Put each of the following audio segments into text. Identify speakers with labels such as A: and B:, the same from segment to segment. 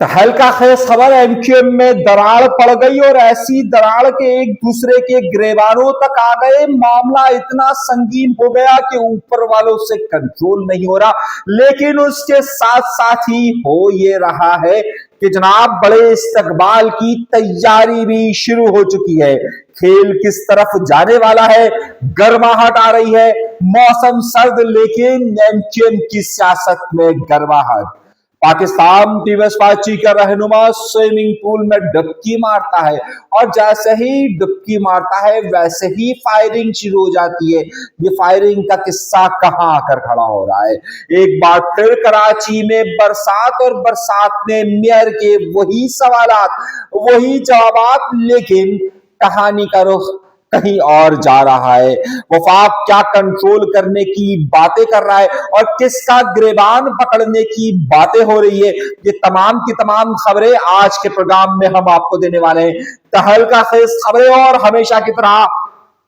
A: तहलका खेज खबर, एमक्यूएम में दरार पड़ गई और ऐसी दरार के एक दूसरे के गिरबानों तक आ गए। मामला इतना संगीन हो गया कि ऊपर वालों से कंट्रोल नहीं हो रहा। लेकिन उसके साथ साथ ही हो ये रहा है कि जनाब बड़े इस्तकबाल की तैयारी भी शुरू हो चुकी है। खेल किस तरफ जाने वाला है, गर्माहट आ रही है। मौसम सर्द लेकिन एमक्यूएम की सियासत में गर्माहट। पाकिस्तान पीबीएस पार्टी का रहनुमा स्विमिंग पूल में डुबकी मारता है और जैसे ही डुबकी मारता है वैसे ही फायरिंग शुरू हो जाती है। ये फायरिंग का किस्सा कहां आकर खड़ा हो रहा है। एक बार फिर कराची में बरसात और बरसात में मेयर के वही सवालात, वही जवाबात, लेकिन कहानी का रुख कहीं और जा रहा है। वफाक क्या कंट्रोल करने की बातें कर रहा है और किसका गिरबान पकड़ने की बातें हो रही है, ये तमाम की तमाम खबरें आज के प्रोग्राम में हम आपको देने वाले हैं। तहलका खेज खबरें और हमेशा की तरह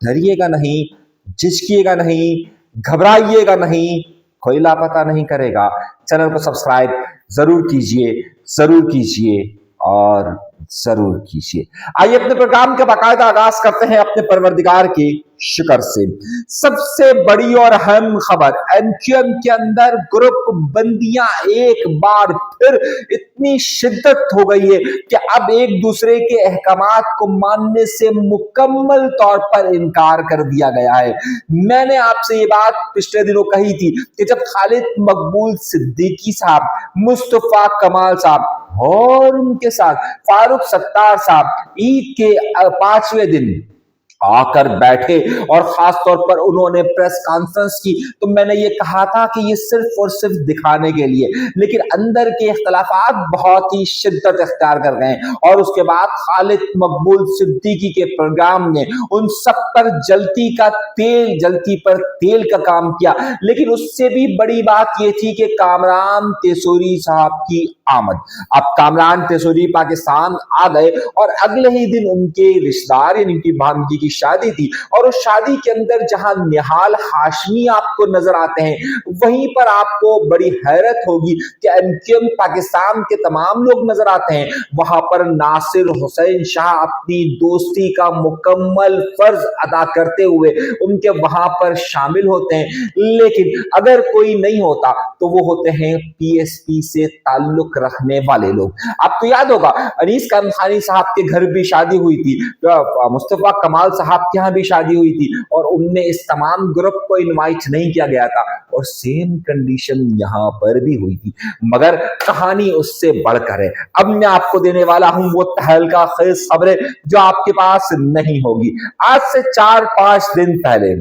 A: डरिएगा नहीं, झिझकिएगा नहीं, घबराइएगा नहीं, कोई लापता नहीं करेगा। चैनल को सब्सक्राइब जरूर कीजिए और जरूर कीजिए। आइए अपने प्रोग्राम का बाकायदा आगाज करते हैं अपने परवरदिगार के शुक्र से। सबसे बड़ी और अहम खबर, एमक्यूएम के अंदर ग्रुप बंदियां एक बार फिर इतनी शिद्दत हो गई है कि अब एक दूसरे के अहकामात को मानने से मुकम्मल तौर पर इनकार कर दिया गया है। मैंने आपसे ये बात पिछले दिनों कही थी कि जब खालिद मकबूल सिद्दीकी साहब, मुस्तफा कमाल साहब और उनके साथ फारूक सत्तार साहब ईद के 5वें दिन आकर बैठे और खास तौर पर उन्होंने प्रेस कॉन्फ्रेंस की, तो मैंने ये कहा था कि ये सिर्फ और सिर्फ दिखाने के लिए, लेकिन अंदर के इख्तलाफात बहुत ही शिद्दत इख्तियार कर गए और उसके बाद खालिद मकबूल सिद्दीकी के प्रोग्राम ने उन सब पर जलती पर तेल का काम किया। लेकिन उससे भी बड़ी बात यह थी कि कामरान तेसूरी साहब की आमद। अब कामरान तेसूरी पाकिस्तान आ गए और अगले ही दिन उनके रिश्तेदार यानी उनकी भांजी की शादी थी और उस शादी के अंदर जहां निहाल हाशमी आपको नजर आते हैं, वहीं पर आपको बड़ी हैरत होगी कि एमक्यूएम पाकिस्तान के तमाम लोग नजर आते हैं। वहां पर नासिर हुसैन शाह अपनी दोस्ती का मुकम्मल फर्ज अदा करते हुए उनके वहां पर शामिल होते हैं। लेकिन अगर कोई नहीं होता तो वो होते हैं पीएसपी से ताल्लुक रखने वाले लोग। आपको याद होगा अनीस कामखानी साहब के घर भी शादी हुई थी, मुस्तफा कमाल साहब के यहाँ भी शादी हुई थी और उनने इस तमाम ग्रुप को इनवाइट नहीं किया गया था और सेम कंडीशन यहां पर भी हुई थी। मगर कहानी उससे बढ़कर है। अब मैं आपको देने वाला हूं वो तहलका खेज खबरें जो आपके पास नहीं होगी। आज से 4-5 दिन पहले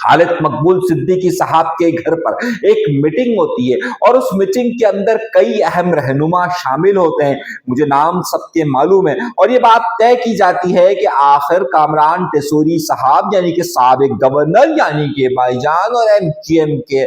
A: खालिद मकबूल सिद्दीकी साहब के घर पर एक मीटिंग होती है और उस मीटिंग के अंदर कई अहम रहनुमा शामिल होते हैं। मुझे नाम सबके मालूम है और ये बात तय की जाती है कि आखिर कामरान तेसूरी साहब यानी कि साबिक गवर्नर यानी कि भाईजान और एमक्यूएम के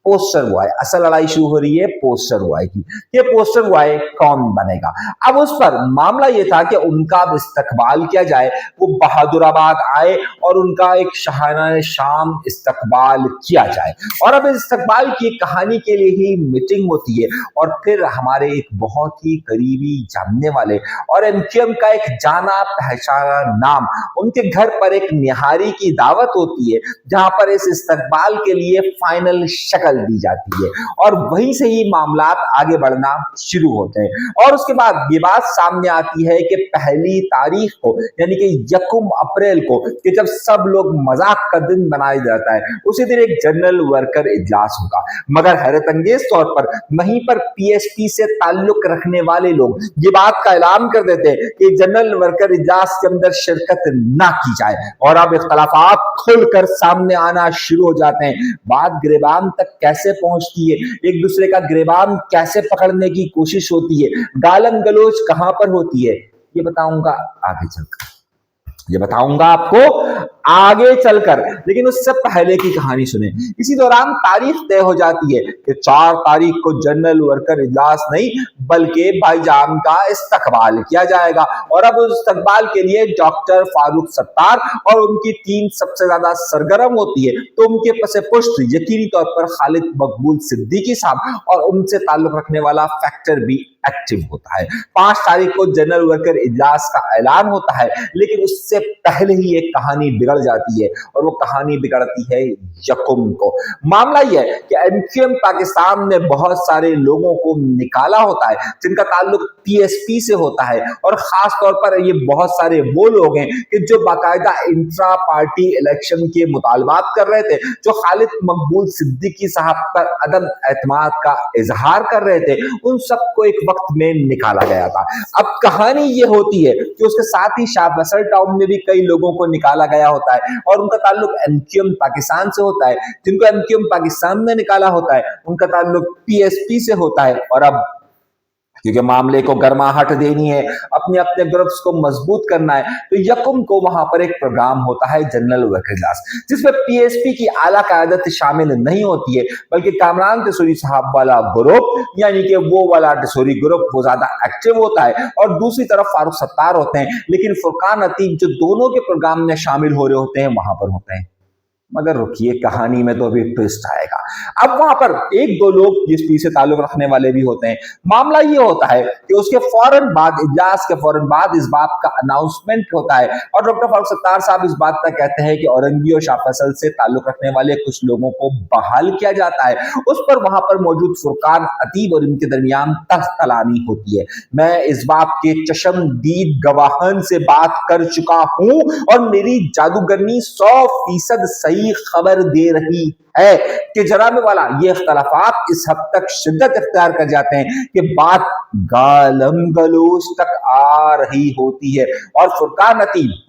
A: पोस्टर बॉय, असल लड़ाई शुरू हो रही है पोस्टर बॉय की। ये पोस्टर बॉय कौन बनेगा? अब उस पर मामला ये था कि उनका इस्तकबाल किया जाए, वो बहादुराबाद आए और उनका एक शाहाना शाम इस्तकबाल किया जाए। और अब इस्तकबाल की कहानी के लिए ही मीटिंग होती है और फिर हमारे एक बहुत ही करीबी जानने वाले और एमक्यूएम का एक जाना पहचाना नाम, उनके घर पर एक निहारी की दावत होती है जहां पर इस इस्तकबाल के लिए फाइनल शक्ल दी जाती है और वहीं से ही मामलात आगे बढ़ना शुरू होते हैं। और उसके बाद ये बात सामने आती है कि 1 तारीख को यानी कि 1 अप्रैल को कि जब सब लोग मजाक का दिन बनाया जाता है, उसी दिन एक जनरल वर्कर इजलास होगा। मगर हैरत अंगेज तौर पर वहीं पर पीएसपी से ताल्लुक रखने वाले लोग ये बात का ऐलान कर देते हैं कि जनरल वर्कर इजलास के अंदर शिरकत ना की जाए और अब इख्तलाफात खुलकर सामने आना शुरू हो जाते हैं। बात गिरबान तक कैसे पहुंचती है, एक दूसरे का गिरबान कैसे पकड़ने की कोशिश होती है, गालन गलोच कहां पर होती है, ये बताऊंगा आगे चलकर, ये बताऊंगा आपको आगे चलकर। लेकिन उससे पहले की कहानी सुने। इसी दौरान तारीख तय हो जाती है कि 4 तारीख को जनरल वर्कर इजलास नहीं बल्कि भाईजान का इस्तकबाल किया जाएगा और अब उस इस्तकबाल के लिए डॉक्टर फारूक सत्तार और उनकी टीम सबसे ज्यादा सरगर्म होती है। तो उनके पसे पुष्ट यकीनी तौर पर खालिद मकबूल सिद्दीकी साहब और उनसे ताल्लुक रखने वाला फैक्टर भी एक्टिव होता है। 5 तारीख को जनरल वर्कर इजलास का ऐलान होता है, लेकिन उससे पहले ही एक कहानी बिगड़ जाती है, और वो कहानी बिगड़ती है यकुम को। मामला यह है कि एमक्यूएम पाकिस्तान में बहुत सारे लोगों को निकाला होता है जिनका ताल्लुक पीएसपी से होता है, और खास तौर पर ये बहुत सारे वो लोग हैं कि जो बाकायदा इंट्रा पार्टी इलेक्शन के मुतालबात कर रहे थे, जो खालिद मकबूल सिद्दीकी साहब पर अदम एतमाद का इजहार कर रहे थे, उन सबको एक वक्त में निकाला गया था। अब कहानी ये होती है कि उसके साथ ही शाह फैसल टाउन में भी कई लोगों को निकाला गया होता है, और उनका ताल्लुक एमक्यूएम पाकिस्तान से होता है। जिनको एमक्यूएम पाकिस्तान में निकाला होता है उनका ताल्लुक पीएसपी से होता है, और अब क्योंकि मामले को गर्माहट देनी है, अपने अपने ग्रुप्स को मजबूत करना है, तो यकुम को वहां पर एक प्रोग्राम होता है जनरल वर्कर इजलास, जिसमें पीएसपी की आला क़यादत शामिल नहीं होती है, बल्कि कामरान टेसोरी साहब वाला ग्रुप, यानी कि वो वाला टेसोरी ग्रुप वो ज्यादा एक्टिव होता है, और दूसरी तरफ फारूक सत्तार होते हैं, लेकिन फुरकान अतीक जो दोनों के प्रोग्राम में शामिल हो रहे होते हैं वहां पर होते हैं। मगर रुकिए, कहानी में तो अभी ट्विस्ट आएगा। अब वहां पर एक दो लोग पीएसपी से ताल्लुक रखने वाले भी होते हैं। मामला ये होता है कि उसके फौरन बाद, इजलास के फौरन बाद इस बात का अनाउंसमेंट होता है, और डॉक्टर फारूक सत्तार साहब इस बात का कहते हैं कि औरंगी और शाह फैसल से ताल्लुक रखने वाले कुछ लोगों को बहाल किया जाता है। उस पर वहां पर मौजूद फुरकान अतीब और इनके दरमियान तख्तलानी होती है। मैं इस बात के चशमदीद गवाहन से बात कर चुका हूं, और मेरी जादूगरनी 100% सही खबर दे रही है कि जनाब वाला ये इख्तलाफात इस हद तक शिद्दत इख्तियार कर जाते हैं कि बात गालम गलोच तक आ रही होती है, और फुरकान अतीब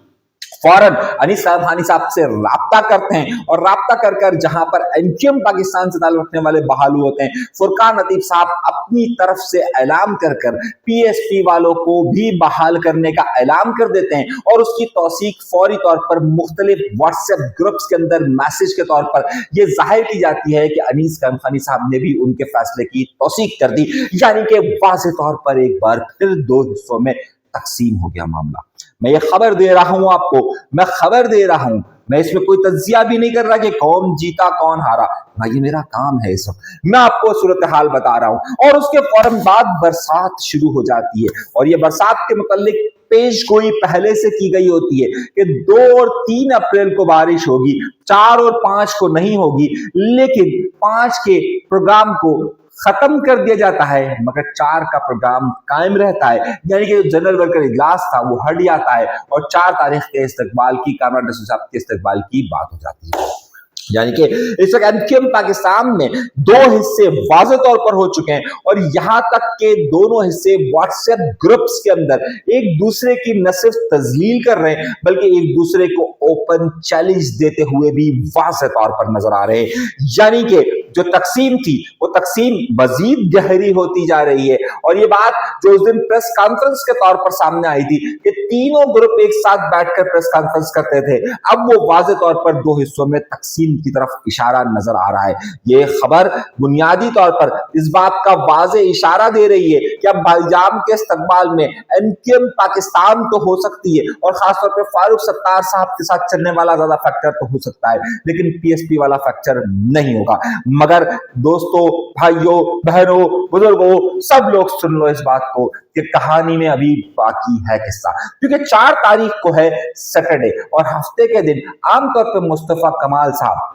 A: फौरन अनीस साहब से राब्ता करते हैं, और राब्ता कर कर जहां पर एमक्यूएम पाकिस्तान से ताल्लुक रखने वाले बहालू होते हैं, फुरकान अतीब साहब अपनी तरफ से ऐलान कर कर पीएसपी वालों को भी बहाल करने का ऐलान कर देते हैं, और उसकी तौसीक फौरी तौर पर मुख्तलिफ व्हाट्सएप ग्रुप्स के अंदर मैसेज के तौर पर यह जाहिर की जाती है कि अनीस खानी साहब ने भी उनके फैसले की तौसीक कर दी, यानी कि वाज़ेह तौर पर एक बार फिर 2 हिस्सों में तकसीम हो गया मामला। मैं ये खबर दे रहा हूं आपको, मैं खबर दे रहा हूं, मैं इसमें कोई तज्जिया भी नहीं कर रहा कि कौन जीता कौन हारा, ना ये मेरा काम है। इस वक्त मैं आपको सूरत हाल बता रहा हूं, और उसके फौरन बाद बरसात शुरू हो जाती है, और ये बरसात के मुताल्लिक पेश गोई पहले से की गई होती है कि 2 और 3 अप्रैल को बारिश होगी, 4 और 5 को नहीं होगी, लेकिन 5 के प्रोग्राम को खत्म कर दिया जाता है, मगर 4 का प्रोग्राम कायम रहता है, यानी कि जो जनरल वर्कर इजलास था वो हट जाता है, और 4 तारीख के इस्तकबाल की, कामरान टेसोरी साहब के इस्तकबाल की बात हो जाती है। यानी कि इस वक्त एमक्यूएम पाकिस्तान में 2 हिस्से वाज़ेह तौर पर हो चुके हैं, और यहां तक के दोनों हिस्से व्हाट्सएप ग्रुप्स के अंदर एक दूसरे की न सिर्फ तजलील कर रहे हैं, बल्कि एक दूसरे को ओपन चैलेंज देते हुए भी वाज़ेह तौर पर नजर आ रहे हैं। यानी कि जो तकसीम थी वो तकसीम मजीद गहरी होती जा रही है, और ये बात जो उस दिन प्रेस कॉन्फ्रेंस के तौर पर सामने आई थी कि तीनों ग्रुप एक साथ बैठकर प्रेस कॉन्फ्रेंस करते थे, अब वो वाज़ेह तौर पर 2 हिस्सों में तकसीम की तरफ इशारा नजर आ रहा है। ये खबर बुनियादी तौर पर इस बात का वाज़ेह इशारा दे रही है कि अब भाईजान के इस्तकबाल में एमक्यूएम पाकिस्तान तो हो सकती है, और खासतौर पर फारूक सत्तार साहब के साथ चलने वाला ज्यादा फैक्टर तो हो सकता है, लेकिन पीएसपी वाला फैक्टर नहीं होगा। मगर दोस्तों, भाइयों, बहनों, बुजुर्गों, सब लोग सुन लो इस बात को कि कहानी में अभी बाकी है किस्सा, क्योंकि 4 तारीख को है सैटरडे, और हफ्ते के दिन आमतौर पर मुस्तफा कमाल साहब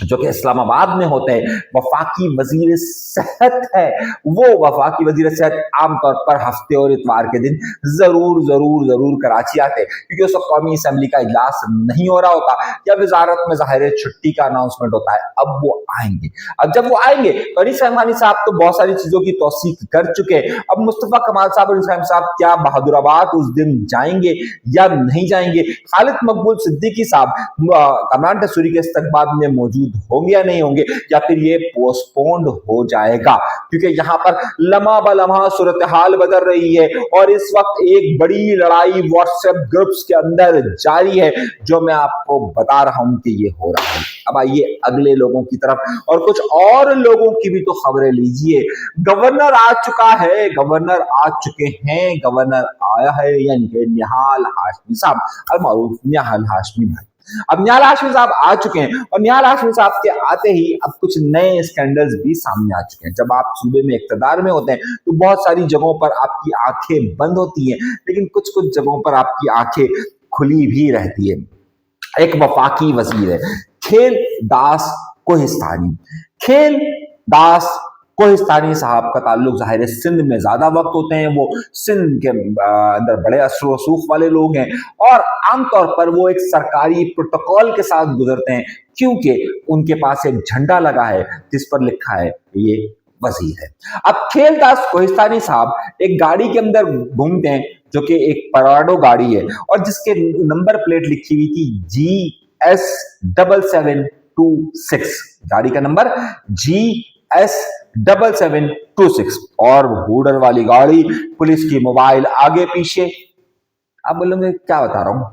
A: जो कि इस्लामाबाद में होते हैं, वफाकी वजीर सेहत है, वो वफाकी वजीर सेहत आमतौर पर हफ्ते और इतवार के दिन जरूर कराची आते, क्योंकि उस वक्त कौमी असेंबली का इजलास नहीं हो रहा होता, या वजारत में ज़ाहिर छुट्टी का अनाउंसमेंट होता है। अब वो आएंगे, अब जब वो आएंगे तो अनीस खानी साहब तो बहुत सारी चीजों की तौसीक कर चुके हैं। अब मुस्तफा कमाल साहब और अनीस साहब क्या बहादुराबाद उस दिन जाएंगे या नहीं जाएंगे, खालिद मकबूल सिद्दीकी साहब कामरान टेसोरी के इस्तकबाल में मौजूद होंगे या नहीं होंगे, या फिर ये पोस्टपोन्ड हो जाएगा, क्योंकि यहाँ पर लम्हा ब लम्हा सूरत हाल बदल रही है, और इस वक्त एक बड़ी लड़ाई व्हाट्सएप ग्रुप्स के अंदर जारी है, जो मैं आपको बता रहा हूं कि ये हो रहा है। अब आइए अगले लोगों की तरफ, और कुछ और लोगों की भी तो खबरें लीजिए। गवर्नर आ चुका है, गवर्नर आ चुके हैं, गवर्नर आया है, यानी कि निहाल हाशमी साहब, अलमारूफ निहाल हाशमी भाई। अब निहाल हाशमी साहब आ चुके हैं और निहाल हाशमी साहब के आते ही अब कुछ नए स्कैंडल्स भी सामने आ चुके हैं। जब आप सूबे में इक्तदार में होते हैं तो बहुत सारी जगहों पर आपकी आंखें बंद होती हैं, लेकिन कुछ कुछ जगहों पर आपकी आंखें खुली भी रहती है। एक वफाकी वजीर है खेल दास कोहिस्तानी। खेल दास कोहिस्तानी साहब का ताल्लुक ज़ाहिर है सिंध में ज़्यादा वक्त होते हैं, वो सिंध के अंदर बड़े असर रसूख वाले लोग हैं और आमतौर पर वो एक सरकारी प्रोटोकॉल के साथ गुजरते हैं क्योंकि उनके पास एक झंडा लगा है जिस पर लिखा है ये वजीर है। अब खेलदास कोहिस्तानी साहब एक गाड़ी के अंदर घूमते हैं जो कि एक पराडो गाड़ी है और जिसके नंबर प्लेट लिखी हुई थी GS7726। गाड़ी का नंबर GS7726 और हुडर वाली गाड़ी, पुलिस की मोबाइल आगे पीछे। आप बोलोगे क्या बता रहा हूं?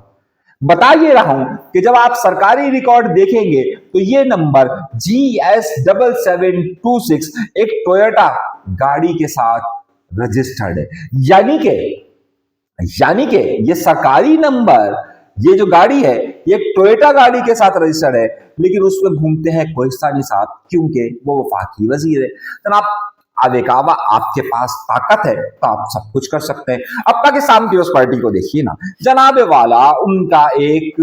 A: बता ये रहा हूं कि जब आप सरकारी रिकॉर्ड देखेंगे तो ये नंबर GS7726 एक टोयोटा गाड़ी के साथ रजिस्टर्ड है, यानी कि ये सरकारी नंबर, ये जो गाड़ी है ये टोयोटा गाड़ी के साथ रजिस्टर्ड है, लेकिन उसमें घूमते हैं कोहिस्तानी साहब क्योंकि वो वफाकी वजीर है। जनाब आवेकावा आपके पास ताकत है तो आप सब कुछ कर सकते हैं। अब पाकिस्तान पीपल्स पार्टी को देखिए ना, जनाब वाला उनका एक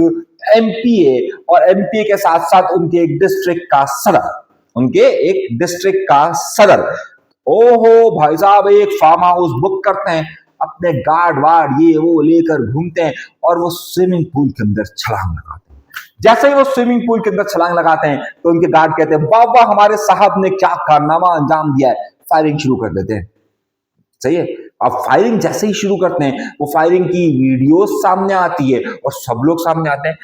A: एमपी है और एमपी के साथ साथ उनके एक डिस्ट्रिक्ट का सदर, ओहो भाई साहब एक फार्म हाउस बुक करते हैं, अपने गार्ड वार्ड ये वो लेकर घूमते हैं और वो स्विमिंग पूल के अंदर छलांग लगाते हैं। जैसे ही वो स्विमिंग पूल के अंदर छलांग लगाते हैं तो उनके गार्ड कहते हैं वाह वाह हमारे साहब ने क्या कारनामा अंजाम दिया है, फायरिंग शुरू कर देते हैं। सही है। अब फायरिंग जैसे ही शुरू करते हैं वो फायरिंग की वीडियो सामने आती है और सब लोग सामने आते हैं।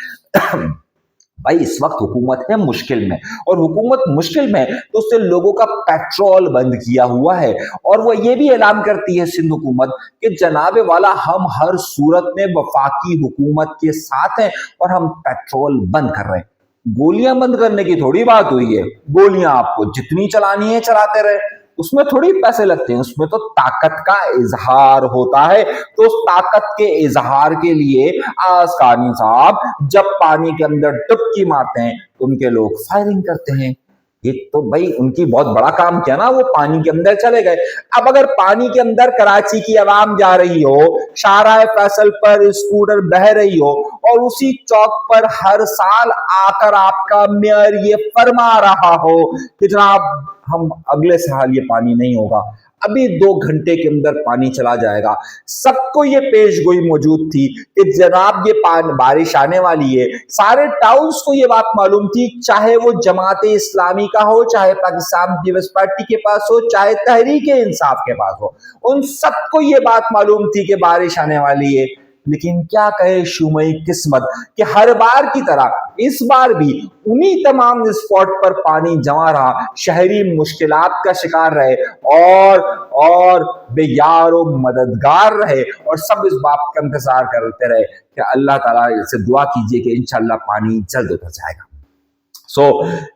A: भाई इस वक्त हुकूमत है मुश्किल में और हुकूमत मुश्किल में तो उससे लोगों का पेट्रोल बंद किया हुआ है और वो ये भी ऐलान करती है सिंध हुकूमत कि जनाबे वाला हम हर सूरत में वफाकी हुकूमत के साथ हैं और हम पेट्रोल बंद कर रहे हैं। गोलियां बंद करने की थोड़ी बात हुई है, गोलियां आपको जितनी चलानी है चलाते रहे, उसमें थोड़ी पैसे लगते हैं, उसमें तो ताकत का इजहार होता है। तो उस ताकत के इजहार के लिए आसकानी साहब जब पानी के अंदर डुबकी मारते हैं तो उनके लोग फायरिंग करते हैं। ये तो भाई उनकी बहुत बड़ा काम किया ना, वो पानी के अंदर चले गए। अब अगर पानी के अंदर कराची की आवाम जा रही हो, शाहराह फैसल पर स्कूटर बह रही हो और उसी चौक पर हर साल आकर आपका मेयर ये फरमा रहा हो कि जनाब हम अगले साल ये पानी नहीं होगा, अभी 2 घंटे के अंदर पानी चला जाएगा, सबको ये पेशगोई मौजूद थी कि जनाब ये बारिश आने वाली है। सारे टाउन्स को ये बात मालूम थी, चाहे वो जमात इस्लामी का हो, चाहे पाकिस्तान पीपल्स पार्टी के पास हो, चाहे तहरीक इंसाफ के पास हो, उन सबको ये बात मालूम थी कि बारिश आने वाली है। लेकिन क्या कहे शुमई किस्मत कि हर बार की तरह इस बार भी उन्हीं तमाम स्पॉट पर पानी जमा रहा, शहरी मुश्किलात का शिकार रहे और बेयार और मददगार रहे और सब इस बात का इंतजार करते रहे कि अल्लाह ताला से दुआ कीजिए कि इंशाल्लाह पानी जल्द उतर जाएगा।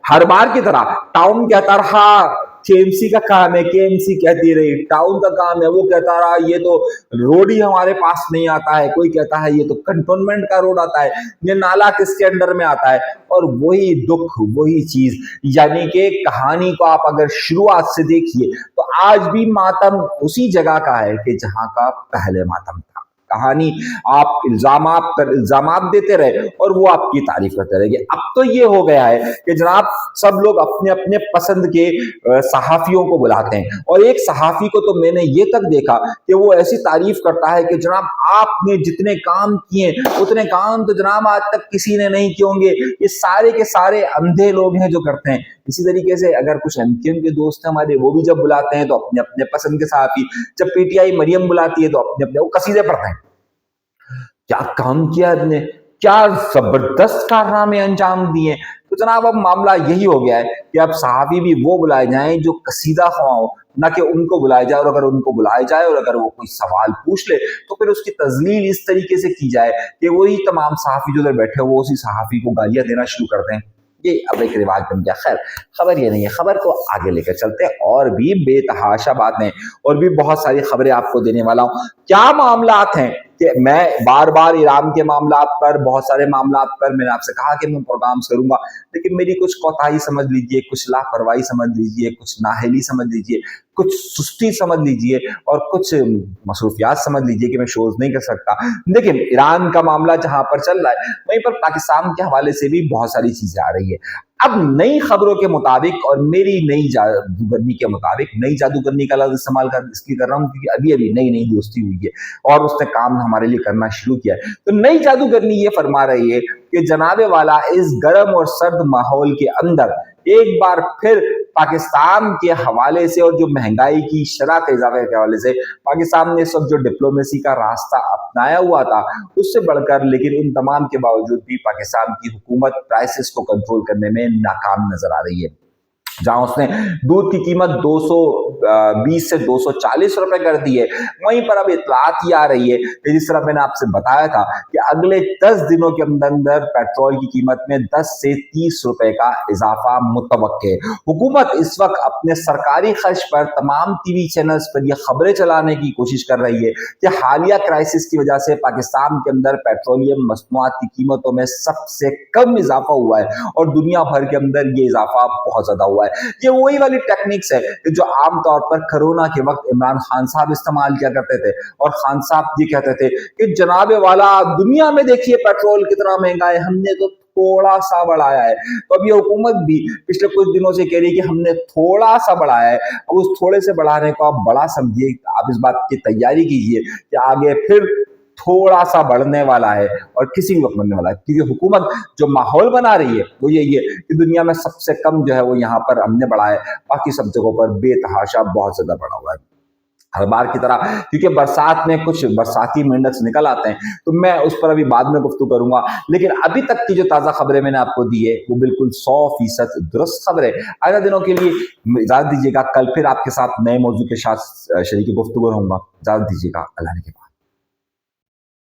A: हर बार की तरह टाउन कहता रहा केएमसी का काम है, केएमसी कहती रही टाउन का काम है, वो कहता रहा ये तो रोड ही हमारे पास नहीं आता है, कोई कहता है ये तो कंटोनमेंट का रोड आता है, ये नाला किसके अंडर में आता है। और वही दुख वही चीज, यानी कि कहानी को आप अगर शुरुआत से देखिए तो आज भी मातम उसी जगह का है कि जहां का पहले मातम था। कहानी आप इल्जामात देते रहे और वो आपकी तारीफ करते रहेंगे। अब तो ये हो गया है कि जनाब सब लोग अपने अपने पसंद के सहाफियों को बुलाते हैं और एक सहाफी को तो मैंने ये तक देखा कि वो ऐसी तारीफ करता है कि जनाब आपने जितने काम किए उतने काम तो जनाब आज तक किसी ने नहीं किए होंगे, ये सारे के सारे अंधे लोग हैं जो करते हैं। इसी तरीके से अगर कुछ एमक्यूएम के दोस्त हैं हमारे, वो भी जब बुलाते हैं तो अपने अपने पसंद के सहाफी, जब पीटीआई मरियम बुलाती है तो अपने अपने वो कसीदे पढ़ते हैं। क्या काम किया ने, क्या जबरदस्त कारनामे अंजाम दिए। तो जनाब अब मामला यही हो गया है कि अब सहाफी भी वो बुलाए जाएं जो कसीदा ख्वाह हो, ना कि उनको बुलाया जाए। और अगर उनको बुलाया जाए और अगर वो कोई सवाल पूछ ले तो फिर उसकी तजलील इस तरीके से की जाए कि वही तमाम सहाफी जो उधर बैठे हो वो उसी सहाफी को गालियां देना शुरू कर दें। ये अब एक रिवाज बन गया। खैर खबर ये नहीं है, खबर को आगे लेकर चलते हैं और भी बेतहाशा बातें और भी बहुत सारी खबरें आपको देने वाला हूं। क्या मामलात हैं کہ میں بار بار ایران کے معاملات پر, بہت سارے معاملات پر میں نے آپ سے کہا کہ میں پروگرامز کروں گا, لیکن میری کچھ کوتاہی سمجھ لیجئے, کچھ لاپرواہی سمجھ لیجئے, کچھ نااہلی سمجھ لیجئے, کچھ سستی سمجھ لیجئے, اور کچھ مصروفیات سمجھ لیجئے کہ میں شوز نہیں کر سکتا. لیکن ایران کا معاملہ جہاں پر چل رہا ہے, وہیں پر پاکستان کے حوالے سے بھی بہت ساری چیزیں آ رہی ہے. اب نئی خبروں کے مطابق اور میری نئی جادوگرنی کے مطابق, نئی جادوگرنی کا لفظ استعمال اس لیے کر رہا ہوں کیونکہ ابھی نئی دوستی ہوئی ہے اور اس نے کام ہمارے لیے کرنا شروع کیا ہے. تو نئی جادوگرنی یہ فرما رہی ہے کہ جناب والا اس گرم اور سرد ماحول کے اندر ایک بار پھر پاکستان کے حوالے سے اور جو مہنگائی کی شرح کے اضافے کے حوالے سے پاکستان نے اس وقت جو ڈپلومیسی کا راستہ اپنایا ہوا تھا اس سے بڑھ کر, لیکن ان تمام کے باوجود بھی پاکستان کی حکومت پرائسز کو کنٹرول کرنے میں ناکام نظر آ رہی ہے. جہاں اس نے دودھ کی قیمت 220 سے 240 روپے کر دی ہے, وہیں پر اب اطلاعات یہ آ رہی ہے کہ جس طرح میں نے آپ سے بتایا تھا کہ اگلے 10 دنوں کے اندر پیٹرول کی قیمت میں 10 سے 30 روپے کا اضافہ متوقع ہے. حکومت اس وقت اپنے سرکاری خرچ پر تمام ٹی وی چینلز پر یہ خبریں چلانے کی کوشش کر رہی ہے کہ حالیہ کرائسس کی وجہ سے پاکستان کے اندر پیٹرولیم مصنوعات کی قیمتوں میں سب سے کم اضافہ ہوا ہے اور دنیا بھر کے اندر یہ اضافہ بہت زیادہ ہوا ہے. یہ وہی والی ٹیکنکس ہے جو عام طور پر کرونا کے وقت عمران خان صاحب استعمال کیا کرتے تھے, اور خان صاحب یہ کہتے تھے کہ جناب والا دنیا میں دیکھیے پیٹرول کتنا مہنگا ہے, ہم نے تو تھوڑا سا بڑھایا ہے. تو اب یہ حکومت بھی پچھلے کچھ دنوں سے کہہ رہی ہے کہ ہم نے تھوڑا سا بڑھایا ہے. اب اس تھوڑے سے بڑھانے کو آپ بڑا سمجھیے, آپ اس بات کی تیاری کیجئے کہ آگے پھر تھوڑا سا بڑھنے والا ہے اور کسی وقت بڑھنے والا ہے, کیونکہ حکومت جو ماحول بنا رہی ہے وہ یہی ہے کہ دنیا میں سب سے کم جو ہے وہ یہاں پر ہم نے بڑھا ہے, باقی سب جگہوں پر بے تحاشا بہت زیادہ بڑھا ہوا ہے. ہر بار کی طرح, کیونکہ برسات میں کچھ برساتی مینڈکس نکل آتے ہیں تو میں اس پر ابھی بعد میں گفتگو کروں گا, لیکن ابھی تک کی جو تازہ خبریں میں نے آپ کو دی ہے وہ بالکل 100% درست خبر ہے. آئندہ دنوں کے لیے اجازت دیجیے گا, کل پھر آپ کے ساتھ نئے موضوع کے ساتھ شریک گفتگو رہوں گا. اجازت دیجیے گا, اللہ نے کے بعد.